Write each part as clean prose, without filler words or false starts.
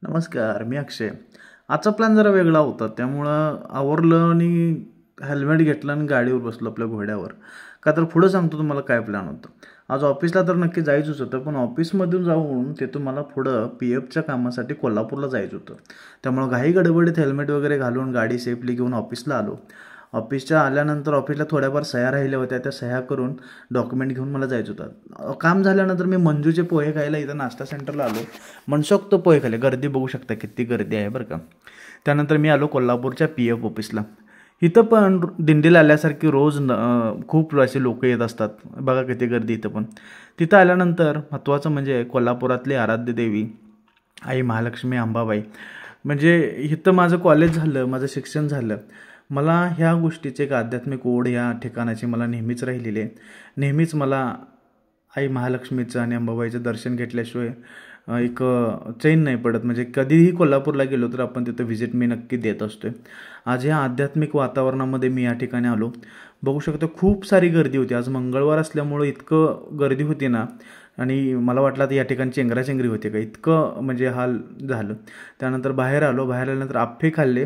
नमस्कार, मी अक्षय. आजचा प्लॅन जरा वेगळा होता. त्यामुळं आवरलं आणि हेल्मेट घेतलं आणि गाडीवर बसलो आपल्या घोड्यावर. का तर पुढं सांगतो तुम्हाला काय प्लॅन होतं. आज ऑफिसला तर नक्की जायचंच होतं, पण ऑफिसमधून जाऊन तिथून मला पुढं PFच्या कामासाठी कोल्हापूरला जायचं होतं. त्यामुळं घाई गडबडीत हेल्मेट वगैरे घालून गाडी सेफली घेऊन ऑफिसला आलो. ऑफिसच्या आल्यानंतर ऑफिसला थोड्याफार सह्या राहिल्या होत्या, त्या सह्या करून डॉक्युमेंट घेऊन मला जायचं होतं. काम झाल्यानंतर मी मंजूचे पोहे खायला इथं नाश्ता सेंटरला आलो. मनसोक्त पोहे खाल्ले. गर्दी बघू शकता, किती गर्दी आहे बरं का. त्यानंतर मी आलो कोल्हापूरच्या PF ऑफिसला. इथं पण दिंडीला आल्यासारखी रोज खूप असे लोक येत असतात. बघा किती गर्दी इथं पण. तिथं आल्यानंतर महत्त्वाचं म्हणजे कोल्हापुरातली आराध्य देवी आई महालक्ष्मी अंबाबाई. म्हणजे इथं माझं कॉलेज झालं, माझं शिक्षण झालं. मला ह्या गोष्टीचे एक आध्यात्मिक ओढ ह्या ठिकाणाची मला नेहमीच राहिलेली आहे. नेहमीच मला आई महालक्ष्मीचं आणि अंबाबाईचं दर्शन घेतल्याशिवाय एक चैन नाही पडत. म्हणजे कधीही कोल्हापूरला गेलो तर आपण तिथं व्हिजिट मी नक्की देत असतो. आज ह्या आध्यात्मिक वातावरणामध्ये मी या ठिकाणी आलो. बघू शकतो खूप सारी गर्दी होती. आज मंगळवार असल्यामुळं इतकं गर्दी होती ना, आणि मला वाटलं आता या ठिकाणी चेंगराचेंगरी होते का, इतकं म्हणजे हाल झालं. त्यानंतर बाहेर आलो. बाहेर आल्यानंतर आप्पे खाल्ले.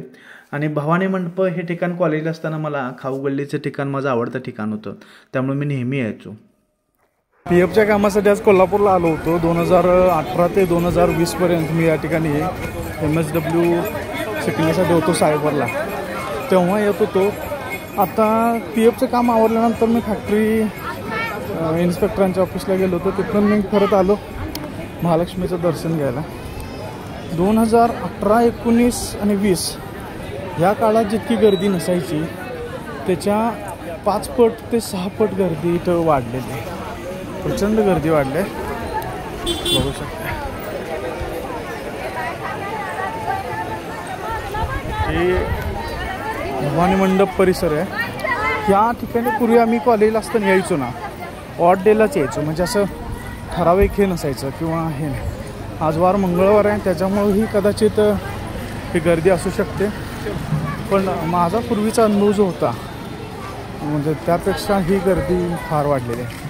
आणि भवानी मंडप हे ठिकाण कॉलेजला असताना मला खाऊ गल्लीचं ठिकाण माझं आवडतं ठिकाण होतं. त्यामुळे मी नेहमी यायचो. PFच्या कामासाठी आज कोल्हापूरला आलो होतो. 2018 ते 2020पर्यंत मी या ठिकाणी MSW शिकण्यासाठी होतो सायबरला. तेव्हा येत होतो. आता PFचं काम आवरल्यानंतर मी फॅक्टरी इन्स्पेक्टरांच्या ऑफिसला गेलो होतो. तिथून मी परत आलो महालक्ष्मीचं दर्शन घ्यायला. 2018, 19 आणि 20 ह्या काळात जितकी गर्दी नसायची त्याच्या 5 पट ते 6 पट गर्दी इथं वाढलेली आहे. प्रचंड गर्दी वाढली. बघू शकता हे भवानी मंडप परिसर आहे. या ठिकाणी पूर्वी आम्ही कॉलेजला असताना यायचो ना, ऑड डेलाच यायचो. म्हणजे असं ठराविक हे नसायचं किंवा हे नाही. आज वार मंगळवार आहे, त्याच्यामुळे ही कदाचित ही गर्दी असू शकते. पण माझा पूर्वीचा अनुभव जो होता म्हणजे त्यापेक्षा ही गर्दी फार वाढलेली आहे.